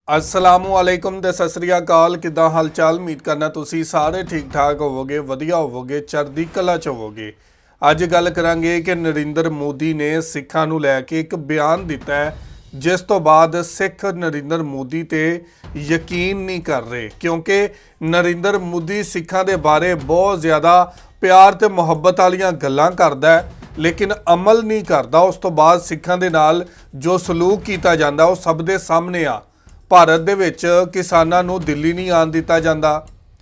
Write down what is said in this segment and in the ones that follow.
असलामुअलैकुम ते सत श्री अकाल। किदा हाल चाल? उम्मीद करना तुसी सारे ठीक ठाक होवोगे, वधिया होवोगे, चढ़दी कला च होवोगे। अज गल करांगे कि नरेंद्र मोदी ने सिखां नूं लैके एक बयान दिता है, जिस तो बाद सिख नरेंद्र मोदी ते यकीन नहीं कर रहे, क्योंकि नरेंद्र मोदी सिखां दे बारे बहुत ज़्यादा प्यार ते मुहब्बत वालियां गल्लां करदा है, लेकिन अमल नहीं करता। उस तो बाद सिखां दे नाल जो सलूक किया जाता वो सब दे सामने आ। भारत दे विच किसानां नूं दिल्ली नहीं आन दिता जाता,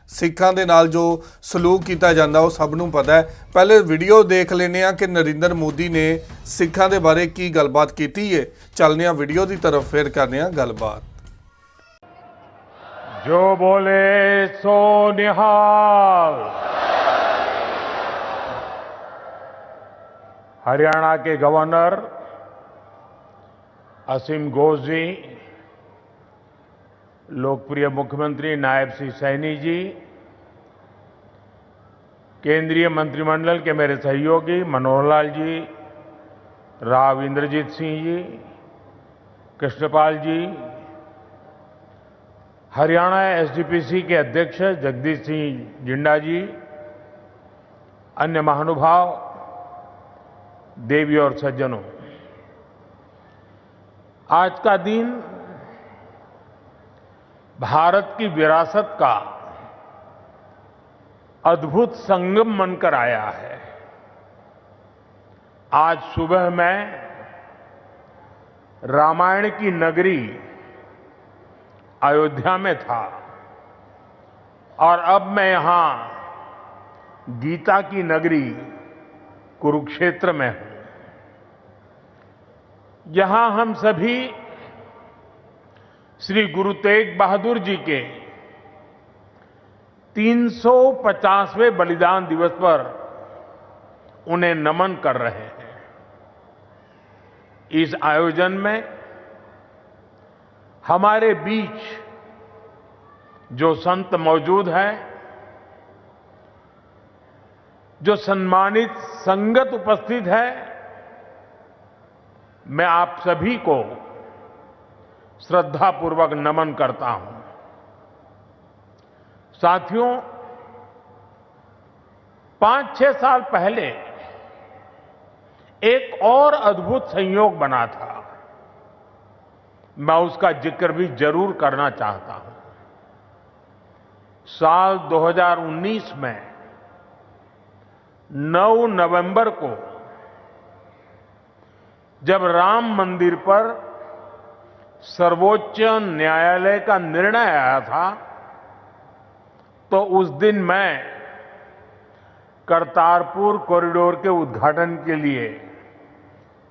सिखां दे नाल जो सलूक किया जाता वो सब नूं पता है। पहले वीडियो देख लेने आ कि नरेंद्र मोदी ने सिखां दे बारे की गलबात की है। चलने आ वीडियो की तरफ, फिर करने आ गलबात। जो बोले सो निहाल। हरियाणा के गवर्नर असीम घोष जी, लोकप्रिय मुख्यमंत्री नायब सिंह सैनी जी, केंद्रीय मंत्रिमंडल के मेरे सहयोगी मनोहर लाल जी, राव इंद्रजीत सिंह जी, कृष्णपाल जी, हरियाणा एसजीपीसी के अध्यक्ष जगदीश सिंह जिंडा जी, अन्य महानुभाव, देवी और सज्जनों, आज का दिन भारत की विरासत का अद्भुत संगम बनकर आया है। आज सुबह मैं रामायण की नगरी अयोध्या में था और अब मैं यहां गीता की नगरी कुरुक्षेत्र में हूं। यहां हम सभी श्री गुरु तेग बहादुर जी के 350वें बलिदान दिवस पर उन्हें नमन कर रहे हैं। इस आयोजन में हमारे बीच जो संत मौजूद हैं, जो सम्मानित संगत उपस्थित है, मैं आप सभी को श्रद्धापूर्वक नमन करता हूं। साथियों, 5-6 साल पहले एक और अद्भुत संयोग बना था, मैं उसका जिक्र भी जरूर करना चाहता हूं। साल 2019 में 9 नवंबर को जब राम मंदिर पर सर्वोच्च न्यायालय का निर्णय आया था, तो उस दिन मैं करतारपुर कॉरिडोर के उद्घाटन के लिए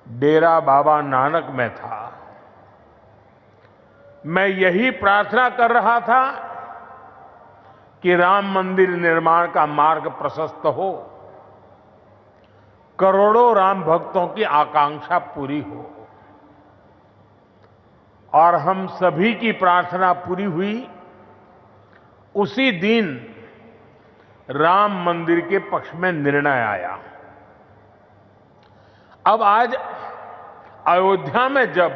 डेरा बाबा नानक में था। मैं यही प्रार्थना कर रहा था कि राम मंदिर निर्माण का मार्ग प्रशस्त हो, करोड़ों राम भक्तों की आकांक्षा पूरी हो। और हम सभी की प्रार्थना पूरी हुई। उसी दिन राम मंदिर के पक्ष में निर्णय आया। अब आज अयोध्या में जब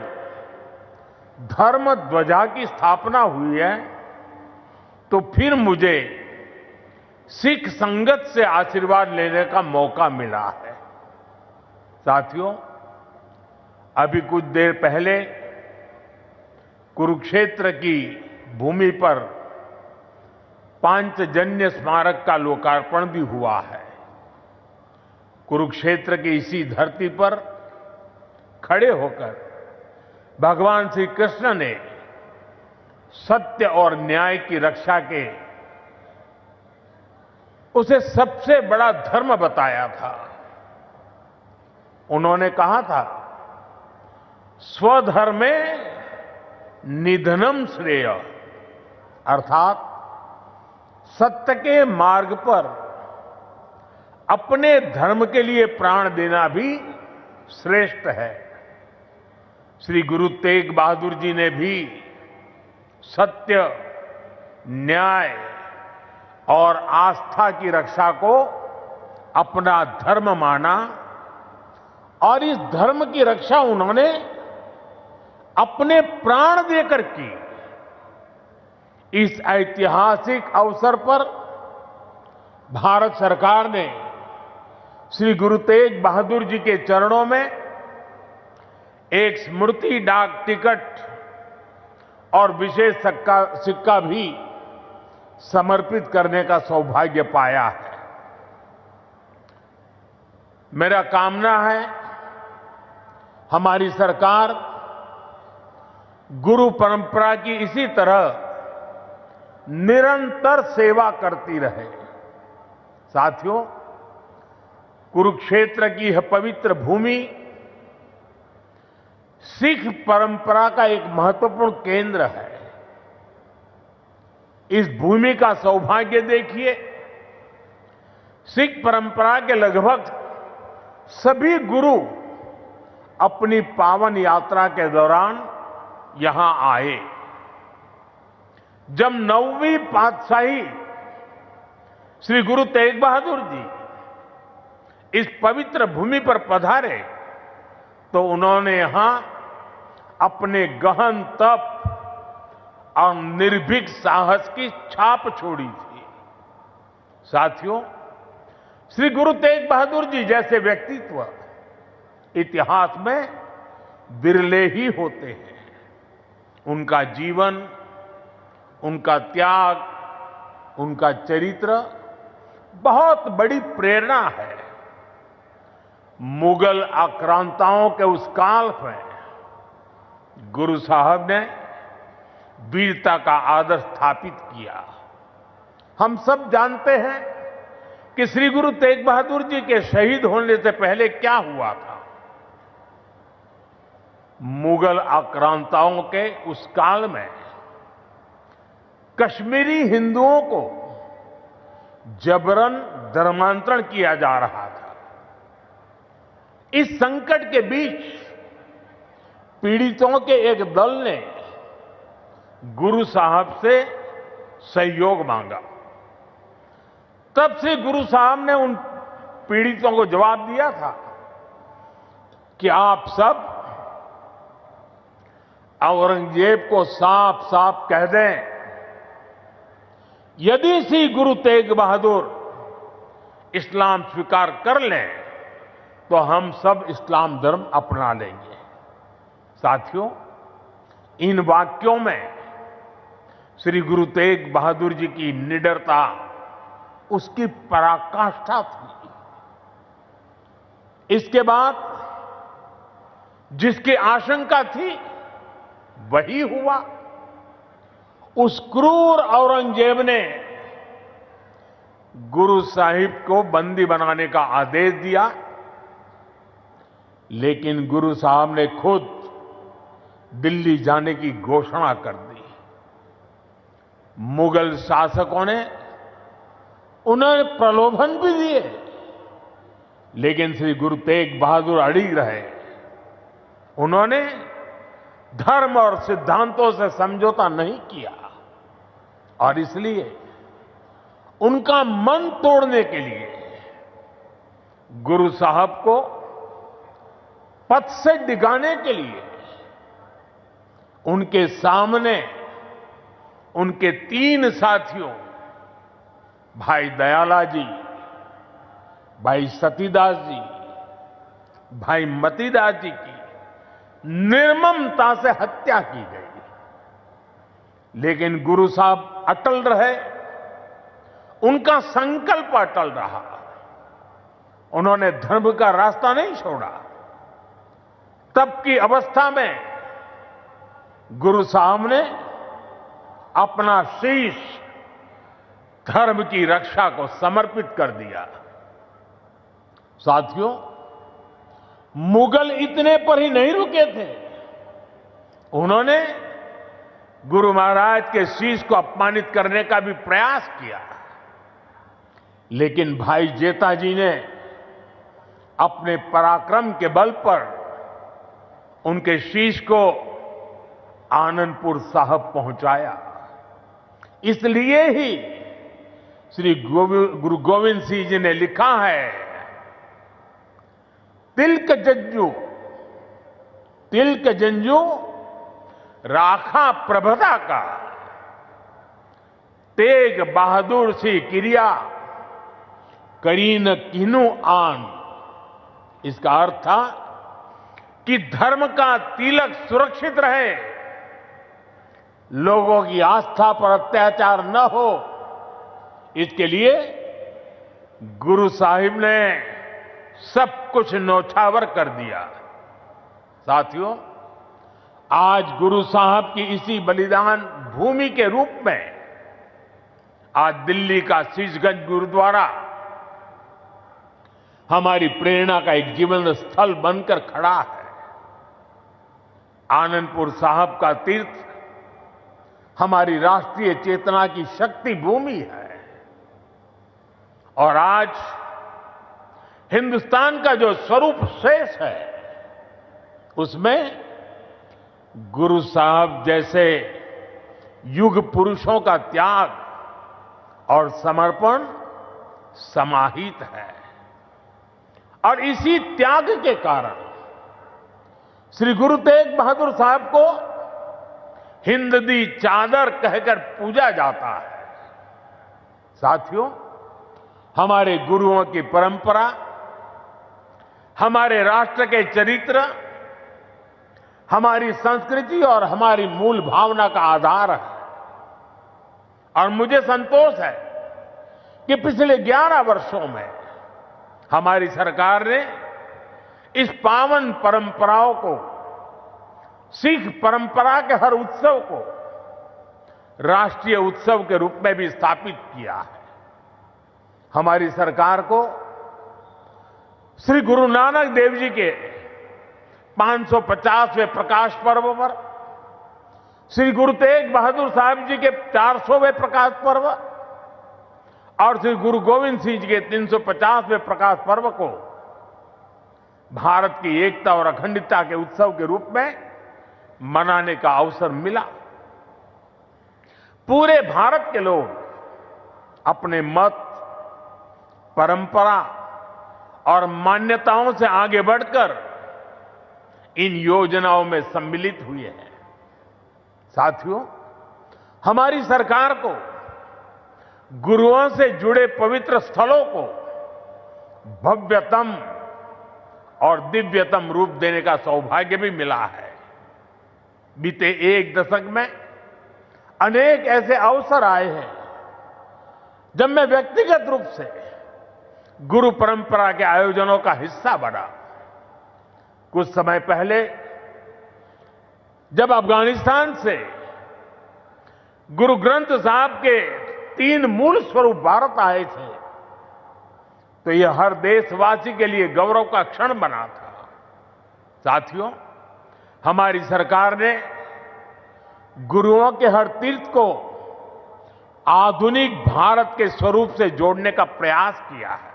धर्म ध्वजा की स्थापना हुई है, तो फिर मुझे सिख संगत से आशीर्वाद लेने का मौका मिला है। साथियों, अभी कुछ देर पहले कुरुक्षेत्र की भूमि पर पांचजन्य स्मारक का लोकार्पण भी हुआ है। कुरुक्षेत्र की इसी धरती पर खड़े होकर भगवान श्री कृष्ण ने सत्य और न्याय की रक्षा के उसे सबसे बड़ा धर्म बताया था। उन्होंने कहा था, स्वधर्मे निधनम श्रेय, अर्थात सत्य के मार्ग पर अपने धर्म के लिए प्राण देना भी श्रेष्ठ है। श्री गुरु तेग बहादुर जी ने भी सत्य, न्याय और आस्था की रक्षा को अपना धर्म माना और इस धर्म की रक्षा उन्होंने अपने प्राण देकर की। इस ऐतिहासिक अवसर पर भारत सरकार ने श्री गुरु तेग बहादुर जी के चरणों में एक स्मृति डाक टिकट और विशेष सिक्का भी समर्पित करने का सौभाग्य पाया है। मेरा कामना है हमारी सरकार गुरु परंपरा की इसी तरह निरंतर सेवा करती रहे। साथियों, कुरुक्षेत्र की यह पवित्र भूमि सिख परंपरा का एक महत्वपूर्ण केंद्र है। इस भूमि का सौभाग्य देखिए, सिख परंपरा के लगभग सभी गुरु अपनी पावन यात्रा के दौरान यहां आए। जब 9वीं पातशाही श्री गुरु तेग बहादुर जी इस पवित्र भूमि पर पधारे तो उन्होंने यहां अपने गहन तप और निर्भीक साहस की छाप छोड़ी थी। साथियों, श्री गुरु तेग बहादुर जी जैसे व्यक्तित्व इतिहास में विरले ही होते हैं। उनका जीवन, उनका त्याग, उनका चरित्र बहुत बड़ी प्रेरणा है। मुगल आक्रांताओं के उस काल में गुरु साहब ने वीरता का आदर्श स्थापित किया। हम सब जानते हैं कि श्री गुरु तेग बहादुर जी के शहीद होने से पहले क्या हुआ था। मुगल आक्रांताओं के उस काल में कश्मीरी हिंदुओं को जबरन धर्मांतरण किया जा रहा था। इस संकट के बीच पीड़ितों के एक दल ने गुरु साहब से सहयोग मांगा। तब से गुरु साहब ने उन पीड़ितों को जवाब दिया था कि आप सब औरंगजेब को साफ साफ कह दें, यदि श्री गुरु तेग बहादुर इस्लाम स्वीकार कर लें तो हम सब इस्लाम धर्म अपना लेंगे। साथियों, इन वाक्यों में श्री गुरु तेग बहादुर जी की निडरता, उसकी पराकाष्ठा थी। इसके बाद जिसकी आशंका थी वही हुआ। उस क्रूर औरंगजेब ने गुरु साहिब को बंदी बनाने का आदेश दिया, लेकिन गुरु साहब ने खुद दिल्ली जाने की घोषणा कर दी। मुगल शासकों ने उन्हें प्रलोभन भी दिए, लेकिन श्री गुरु तेग बहादुर अड़िग रहे। उन्होंने धर्म और सिद्धांतों से समझौता नहीं किया और इसलिए उनका मन तोड़ने के लिए गुरु साहब को पथ से डिगाने के लिए उनके सामने उनके 3 साथियों, भाई दयाला जी, भाई सतीदास जी, भाई मतीदास जी की निर्ममता से हत्या की गई। लेकिन गुरु साहब अटल रहे, उनका संकल्प अटल रहा। उन्होंने धर्म का रास्ता नहीं छोड़ा। तब की अवस्था में गुरु साहब ने अपना शीश धर्म की रक्षा को समर्पित कर दिया। साथियों, मुगल इतने पर ही नहीं रुके थे। उन्होंने गुरु महाराज के शीश को अपमानित करने का भी प्रयास किया, लेकिन भाई जेता जी ने अपने पराक्रम के बल पर उनके शीश को आनंदपुर साहब पहुंचाया। इसलिए ही श्री गुरु गोविंद सिंह जी ने लिखा है, तिलक जंजू राखा प्रभता का, तेग बहादुर सी क्रिया करी न किन्हू आन। इसका अर्थ था कि धर्म का तिलक सुरक्षित रहे, लोगों की आस्था पर अत्याचार न हो, इसके लिए गुरु साहिब ने सब कुछ न्यौछावर कर दिया। साथियों, आज गुरु साहब की इसी बलिदान भूमि के रूप में आज दिल्ली का शीशगंज गुरुद्वारा हमारी प्रेरणा का एक जीवन स्थल बनकर खड़ा है। आनंदपुर साहब का तीर्थ हमारी राष्ट्रीय चेतना की शक्ति भूमि है और आज हिंदुस्तान का जो स्वरूप शेष है उसमें गुरु साहब जैसे युग पुरुषों का त्याग और समर्पण समाहित है। और इसी त्याग के कारण श्री गुरु तेग बहादुर साहब को हिंद दी चादर कहकर पूजा जाता है। साथियों, हमारे गुरुओं की परंपरा हमारे राष्ट्र के चरित्र, हमारी संस्कृति और हमारी मूल भावना का आधार है। और मुझे संतोष है कि पिछले 11 वर्षों में हमारी सरकार ने इस पावन परंपराओं को, सिख परंपरा के हर उत्सव को राष्ट्रीय उत्सव के रूप में भी स्थापित किया है। हमारी सरकार को श्री गुरु नानक देव जी के 550वें प्रकाश पर्व पर, श्री गुरु तेग बहादुर साहब जी के 400वें प्रकाश पर्व और श्री गुरु गोविंद सिंह जी के 350वें प्रकाश पर्व को भारत की एकता और अखंडता के उत्सव के रूप में मनाने का अवसर मिला। पूरे भारत के लोग अपने मत, परंपरा और मान्यताओं से आगे बढ़कर इन योजनाओं में सम्मिलित हुए हैं। साथियों, हमारी सरकार को गुरुओं से जुड़े पवित्र स्थलों को भव्यतम और दिव्यतम रूप देने का सौभाग्य भी मिला है। बीते एक दशक में अनेक ऐसे अवसर आए हैं जब मैं व्यक्तिगत रूप से गुरु परंपरा के आयोजनों का हिस्सा बना। कुछ समय पहले जब अफगानिस्तान से गुरु ग्रंथ साहब के 3 मूल स्वरूप भारत आए थे तो यह हर देशवासी के लिए गौरव का क्षण बना था। साथियों, हमारी सरकार ने गुरुओं के हर तीर्थ को आधुनिक भारत के स्वरूप से जोड़ने का प्रयास किया है।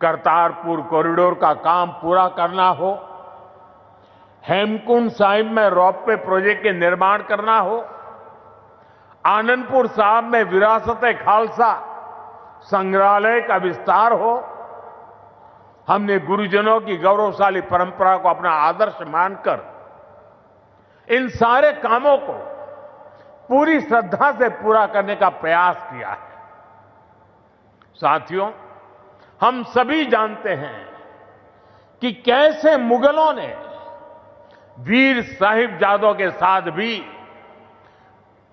करतारपुर कॉरिडोर का काम पूरा करना हो, हेमकुंड साहिब में रोपवे प्रोजेक्ट के निर्माण करना हो, आनंदपुर साहब में विरासत-ए खालसा संग्रहालय का विस्तार हो, हमने गुरुजनों की गौरवशाली परंपरा को अपना आदर्श मानकर इन सारे कामों को पूरी श्रद्धा से पूरा करने का प्रयास किया है। साथियों, हम सभी जानते हैं कि कैसे मुगलों ने वीर साहिबजादों के साथ भी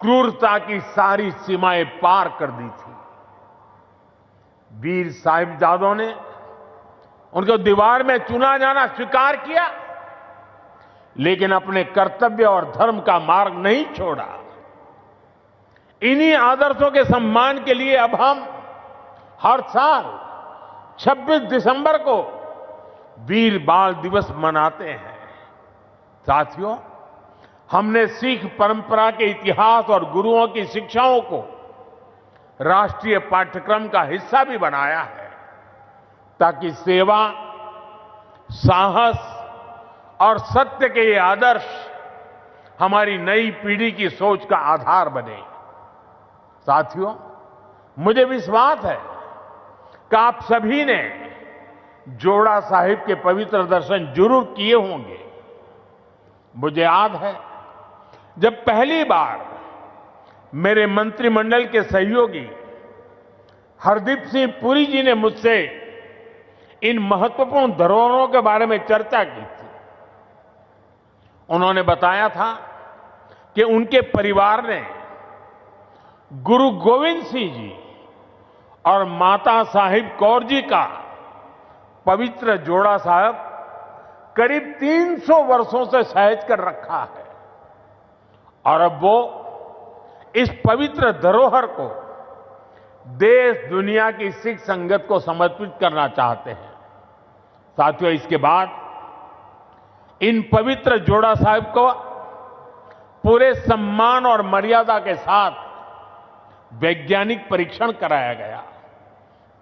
क्रूरता की सारी सीमाएं पार कर दी थी। वीर साहिबजादों ने उनको दीवार में चुना जाना स्वीकार किया, लेकिन अपने कर्तव्य और धर्म का मार्ग नहीं छोड़ा। इन्हीं आदर्शों के सम्मान के लिए अब हम हर साल 26 दिसंबर को वीर बाल दिवस मनाते हैं। साथियों, हमने सिख परंपरा के इतिहास और गुरुओं की शिक्षाओं को राष्ट्रीय पाठ्यक्रम का हिस्सा भी बनाया है ताकि सेवा, साहस और सत्य के ये आदर्श हमारी नई पीढ़ी की सोच का आधार बने। साथियों, मुझे विश्वास है कि आप सभी ने जोड़ा साहिब के पवित्र दर्शन जरूर किए होंगे। मुझे याद है जब पहली बार मेरे मंत्रिमंडल के सहयोगी हरदीप सिंह पुरी जी ने मुझसे इन महत्वपूर्ण धरोहरों के बारे में चर्चा की थी। उन्होंने बताया था कि उनके परिवार ने गुरु गोविंद सिंह जी और माता साहिब कौर जी का पवित्र जोड़ा साहब करीब 300 वर्षों से सहेज कर रखा है और अब वो इस पवित्र धरोहर को देश दुनिया की सिख संगत को समर्पित करना चाहते हैं। साथियों, इसके बाद इन पवित्र जोड़ा साहिब को पूरे सम्मान और मर्यादा के साथ वैज्ञानिक परीक्षण कराया गया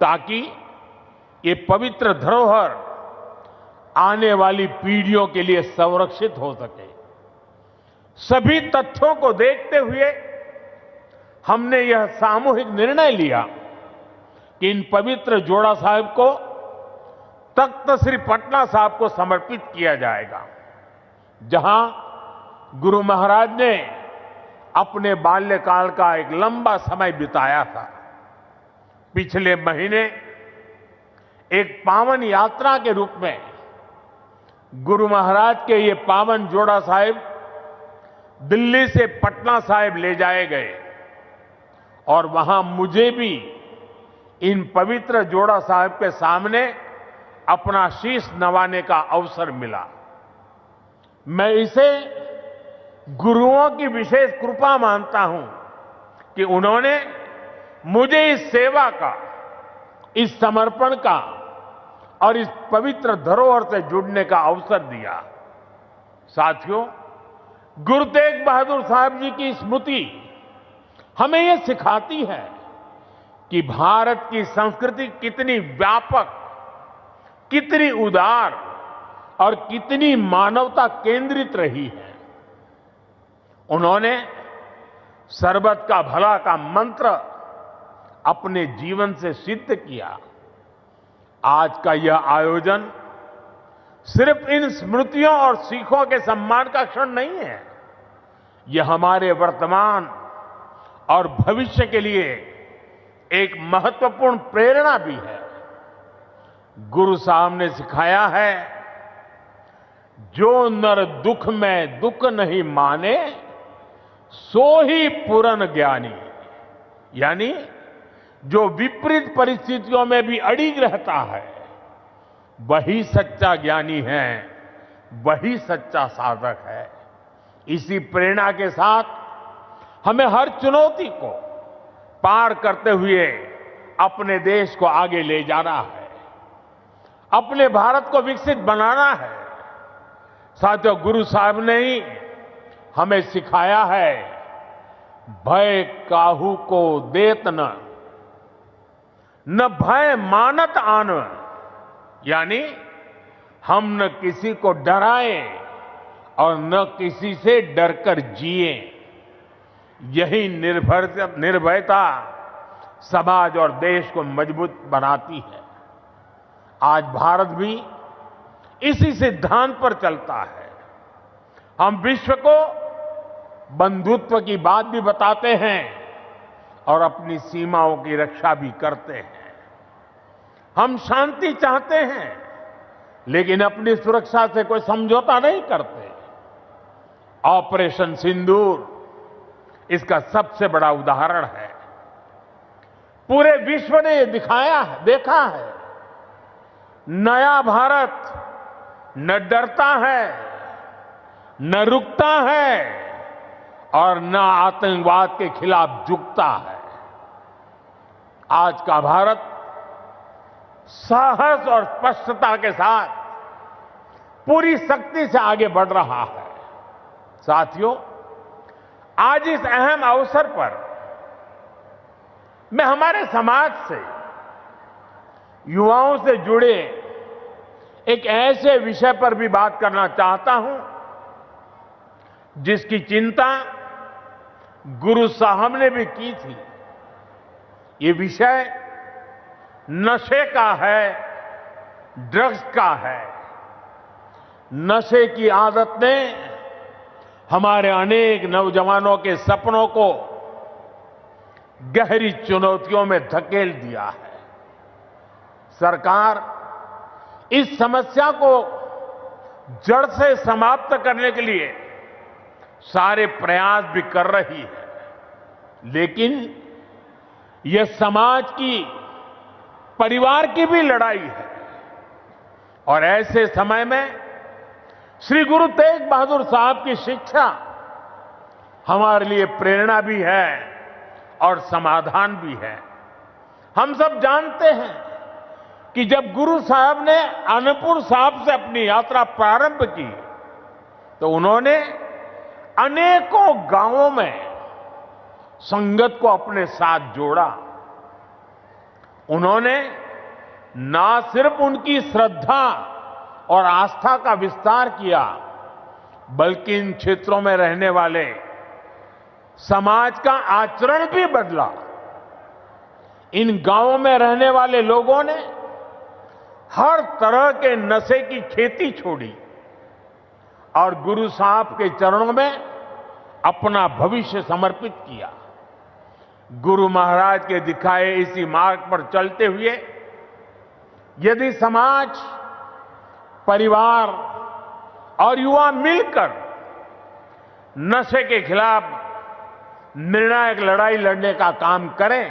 ताकि ये पवित्र धरोहर आने वाली पीढ़ियों के लिए संरक्षित हो सके। सभी तथ्यों को देखते हुए हमने यह सामूहिक निर्णय लिया कि इन पवित्र जोड़ा साहिब को तख्त श्री पटना साहिब को समर्पित किया जाएगा, जहां गुरु महाराज ने अपने बाल्यकाल का एक लंबा समय बिताया था। पिछले महीने एक पावन यात्रा के रूप में गुरु महाराज के ये पावन जोड़ा साहिब दिल्ली से पटना साहिब ले जाए गए और वहां मुझे भी इन पवित्र जोड़ा साहिब के सामने अपना शीश नवाने का अवसर मिला। मैं इसे गुरुओं की विशेष कृपा मानता हूं कि उन्होंने मुझे इस सेवा का, इस समर्पण का और इस पवित्र धरोहर से जुड़ने का अवसर दिया। साथियों, गुरु तेग बहादुर साहब जी की स्मृति हमें यह सिखाती है कि भारत की संस्कृति कितनी व्यापक, कितनी उदार और कितनी मानवता केंद्रित रही है। उन्होंने सर्वत का भला का मंत्र अपने जीवन से सिद्ध किया। आज का यह आयोजन सिर्फ इन स्मृतियों और सीखों के सम्मान का क्षण नहीं है, यह हमारे वर्तमान और भविष्य के लिए एक महत्वपूर्ण प्रेरणा भी है। गुरु साहब ने सिखाया है, जो नर दुख में दुख नहीं माने सो ही पूर्ण ज्ञानी, यानी जो विपरीत परिस्थितियों में भी अड़िग रहता है वही सच्चा ज्ञानी है, वही सच्चा साधक है। इसी प्रेरणा के साथ हमें हर चुनौती को पार करते हुए अपने देश को आगे ले जाना है, अपने भारत को विकसित बनाना है। साथियों, गुरु साहब ने ही हमें सिखाया है, भय काहू को देत न भय मानत आन, यानी हम न किसी को डराएं और न किसी से डरकर जिए। यही निर्भयता समाज और देश को मजबूत बनाती है। आज भारत भी इसी सिद्धांत पर चलता है। हम विश्व को बंधुत्व की बात भी बताते हैं और अपनी सीमाओं की रक्षा भी करते हैं। हम शांति चाहते हैं लेकिन अपनी सुरक्षा से कोई समझौता नहीं करते। ऑपरेशन सिंदूर इसका सबसे बड़ा उदाहरण है। पूरे विश्व ने ये देखा है, नया भारत न डरता है, न रुकता है और न आतंकवाद के खिलाफ झुकता है। आज का भारत साहस और स्पष्टता के साथ पूरी शक्ति से आगे बढ़ रहा है। साथियों, आज इस अहम अवसर पर मैं हमारे समाज से, युवाओं से जुड़े एक ऐसे विषय पर भी बात करना चाहता हूं जिसकी चिंता गुरु साहब ने भी की थी। ये विषय नशे का है, ड्रग्स का है। नशे की आदत ने हमारे अनेक नौजवानों के सपनों को गहरी चुनौतियों में धकेल दिया है। सरकार इस समस्या को जड़ से समाप्त करने के लिए सारे प्रयास भी कर रही है, लेकिन यह समाज की, परिवार की भी लड़ाई है। और ऐसे समय में श्री गुरु तेग बहादुर साहब की शिक्षा हमारे लिए प्रेरणा भी है और समाधान भी है। हम सब जानते हैं कि जब गुरु साहब ने आनंदपुर साहब से अपनी यात्रा प्रारंभ की तो उन्होंने अनेकों गांवों में संगत को अपने साथ जोड़ा। उन्होंने ना सिर्फ उनकी श्रद्धा और आस्था का विस्तार किया, बल्कि इन क्षेत्रों में रहने वाले समाज का आचरण भी बदला। इन गांवों में रहने वाले लोगों ने हर तरह के नशे की खेती छोड़ी और गुरु साहब के चरणों में अपना भविष्य समर्पित किया। गुरु महाराज के दिखाए इसी मार्ग पर चलते हुए यदि समाज, परिवार और युवा मिलकर नशे के खिलाफ निर्णायक लड़ाई लड़ने का काम करें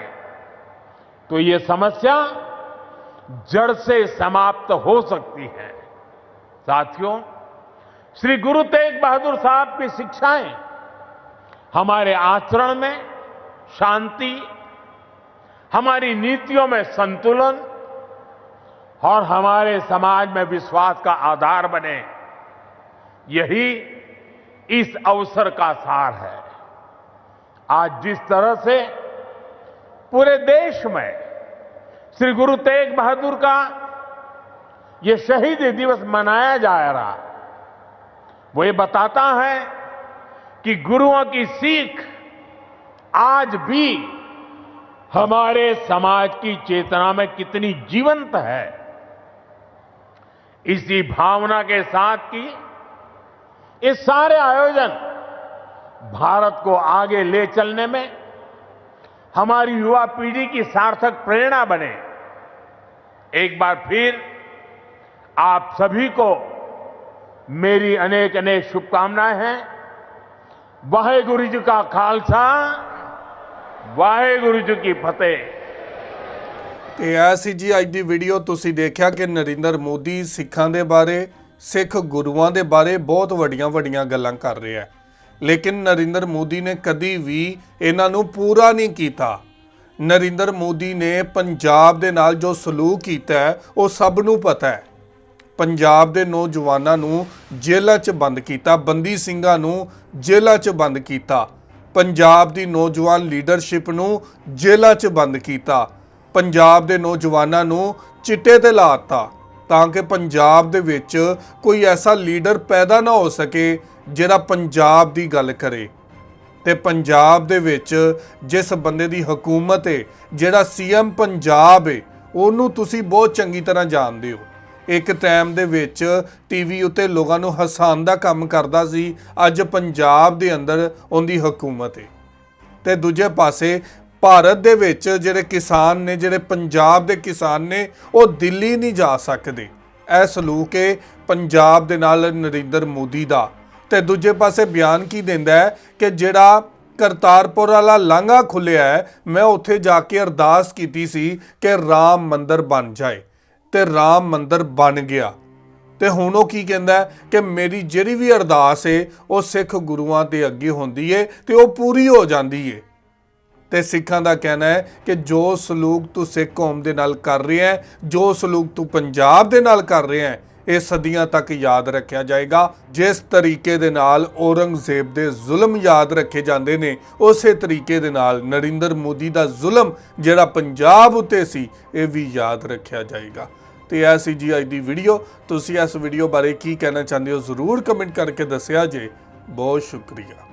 तो ये समस्या जड़ से समाप्त हो सकती है। साथियों, श्री गुरु तेग बहादुर साहब की शिक्षाएं हमारे आचरण में शांति, हमारी नीतियों में संतुलन और हमारे समाज में विश्वास का आधार बने, यही इस अवसर का सार है। आज जिस तरह से पूरे देश में श्री गुरु तेग बहादुर का ये शहीदी दिवस मनाया जा रहा है, वो ये बताता है कि गुरुओं की सीख आज भी हमारे समाज की चेतना में कितनी जीवंत है। इसी भावना के साथ की ये सारे आयोजन भारत को आगे ले चलने में हमारी युवा पीढ़ी की सार्थक प्रेरणा बने। एक बार फिर आप सभी को मेरी अनेक अनेक शुभकामनाएं हैं। वाहेगुरु जी का खालसा, ਵਾਹਿਗੁਰੂ ਜੀ ਕੀ ਫਤਿਹ। ਤੇ ਐ ਸੀ ਜੀ ਅੱਜ ਦੀ ਵੀਡੀਓ। ਤੁਸੀਂ ਦੇਖਿਆ ਕਿ ਨਰਿੰਦਰ ਮੋਦੀ ਸਿੱਖਾਂ ਦੇ ਬਾਰੇ, ਸਿੱਖ ਗੁਰੂਆਂ ਦੇ ਬਾਰੇ ਬਹੁਤ ਵੱਡੀਆਂ ਗੱਲਾਂ ਕਰ ਰਿਹਾ ਹੈ, ਲੇਕਿਨ ਨਰਿੰਦਰ ਮੋਦੀ ਨੇ ਕਦੀ ਵੀ ਇਹਨਾਂ ਨੂੰ ਪੂਰਾ ਨਹੀਂ ਕੀਤਾ। ਨਰਿੰਦਰ ਮੋਦੀ ਨੇ ਪੰਜਾਬ ਦੇ ਨਾਲ ਜੋ ਸਲੂਕ ਕੀਤਾ ਹੈ ਉਹ ਸਭ ਨੂੰ ਪਤਾ ਹੈ। ਪੰਜਾਬ ਦੇ ਨੌਜਵਾਨਾਂ ਨੂੰ ਜੇਲ੍ਹਾਂ 'ਚ ਬੰਦ ਕੀਤਾ, ਬੰਦੀ ਸਿੰਘਾਂ ਨੂੰ ਜੇਲ੍ਹਾਂ 'ਚ ਬੰਦ ਕੀਤਾ, ਪੰਜਾਬ ਦੀ ਨੌਜਵਾਨ ਲੀਡਰਸ਼ਿਪ ਨੂੰ ਜੇਲ੍ਹਾਂ 'ਚ ਬੰਦ ਕੀਤਾ, ਪੰਜਾਬ ਦੇ ਨੌਜਵਾਨਾਂ ਨੂੰ ਚਿੱਟੇ ਤੇ ਲਾਤਾ ਤਾਂ ਕਿ ਪੰਜਾਬ ਦੇ ਵਿੱਚ ਕੋਈ ਐਸਾ ਲੀਡਰ ਪੈਦਾ ਨਾ ਹੋ ਸਕੇ ਜਿਹੜਾ ਪੰਜਾਬ ਦੀ ਗੱਲ ਕਰੇ। ਤੇ ਪੰਜਾਬ ਦੇ ਵਿੱਚ ਜਿਸ ਬੰਦੇ ਦੀ ਹਕੂਮਤ ਹੈ, ਜਿਹੜਾ ਸੀਐਮ ਪੰਜਾਬ ਹੈ, ਉਹਨੂੰ ਤੁਸੀਂ ਬਹੁਤ ਚੰਗੀ ਤਰ੍ਹਾਂ ਜਾਣਦੇ ਹੋ। ਇੱਕ ਟਾਈਮ ਦੇ ਵਿੱਚ ਟੀਵੀ ਉੱਤੇ ਲੋਕਾਂ ਨੂੰ ਹਸਾਉਣ ਦਾ ਕੰਮ ਕਰਦਾ ਸੀ, ਅੱਜ ਪੰਜਾਬ ਦੇ ਅੰਦਰ ਉਹਦੀ ਹਕੂਮਤ ਹੈ। ਤੇ ਦੂਜੇ ਪਾਸੇ ਭਾਰਤ ਦੇ ਵਿੱਚ ਜਿਹੜੇ ਕਿਸਾਨ ਨੇ, ਜਿਹੜੇ ਪੰਜਾਬ ਦੇ ਕਿਸਾਨ ਨੇ, ਉਹ ਦਿੱਲੀ ਨਹੀਂ ਜਾ ਸਕਦੇ। ਇਹ ਸਲੂਕ ਹੈ ਪੰਜਾਬ ਦੇ ਨਾਲ ਨਰਿੰਦਰ ਮੋਦੀ ਦਾ। ਤੇ ਦੂਜੇ ਪਾਸੇ ਬਿਆਨ ਕੀ ਦਿੰਦਾ ਹੈ ਕਿ ਜਿਹੜਾ ਕਰਤਾਰਪੁਰ ਵਾਲਾ ਲਾਂਘਾ ਖੁੱਲਿਆ ਹੈ, ਮੈਂ ਉੱਥੇ ਜਾ ਕੇ ਅਰਦਾਸ ਕੀਤੀ ਸੀ ਕਿ ਰਾਮ ਮੰਦਰ ਬਣ ਜਾਏ, ਤੇ ਰਾਮ ਮੰਦਰ ਬਣ ਗਿਆ। ਤੇ ਹੁਣ ਉਹ ਕੀ ਕਹਿੰਦਾ ਕਿ ਮੇਰੀ ਜਿਹੜੀ ਵੀ ਅਰਦਾਸ ਹੈ ਉਹ ਸਿੱਖ ਗੁਰੂਆਂ ਦੇ ਅੱਗੇ ਹੁੰਦੀ ਹੈ ਤੇ ਉਹ ਪੂਰੀ ਹੋ ਜਾਂਦੀ ਹੈ। ਤੇ ਸਿੱਖਾਂ ਦਾ ਕਹਿਣਾ ਹੈ ਕਿ ਜੋ ਸਲੂਕ ਤੂੰ ਸਿੱਖ ਕੌਮ ਦੇ ਨਾਲ ਕਰ ਰਿਹਾ ਹੈ, ਜੋ ਸਲੂਕ ਤੂੰ ਪੰਜਾਬ ਦੇ ਨਾਲ ਕਰ ਰਿਹਾ ਹੈ, ਇਹ ਸਦੀਆਂ ਤੱਕ ਯਾਦ ਰੱਖਿਆ ਜਾਏਗਾ। ਜਿਸ ਤਰੀਕੇ ਦੇ ਨਾਲ ਔਰੰਗਜ਼ੇਬ ਦੇ ਜ਼ੁਲਮ ਯਾਦ ਰੱਖੇ ਜਾਂਦੇ ਨੇ, ਉਸੇ ਤਰੀਕੇ ਦੇ ਨਾਲ ਨਰਿੰਦਰ ਮੋਦੀ ਦਾ ਜ਼ੁਲਮ ਜਿਹੜਾ ਪੰਜਾਬ ਉੱਤੇ ਸੀ, ਇਹ ਵੀ ਯਾਦ ਰੱਖਿਆ ਜਾਏਗਾ। ਤੇ ਇਹ ਸੀ ਜੀ ਅੱਜ ਦੀ ਵੀਡੀਓ। ਤੁਸੀਂ ਇਸ ਵੀਡੀਓ ਬਾਰੇ ਕੀ ਕਹਿਣਾ ਚਾਹੁੰਦੇ ਹੋ ਜ਼ਰੂਰ ਕਮੈਂਟ ਕਰਕੇ ਦੱਸਿਆ ਜੇ। ਬਹੁਤ ਸ਼ੁਕਰੀਆ।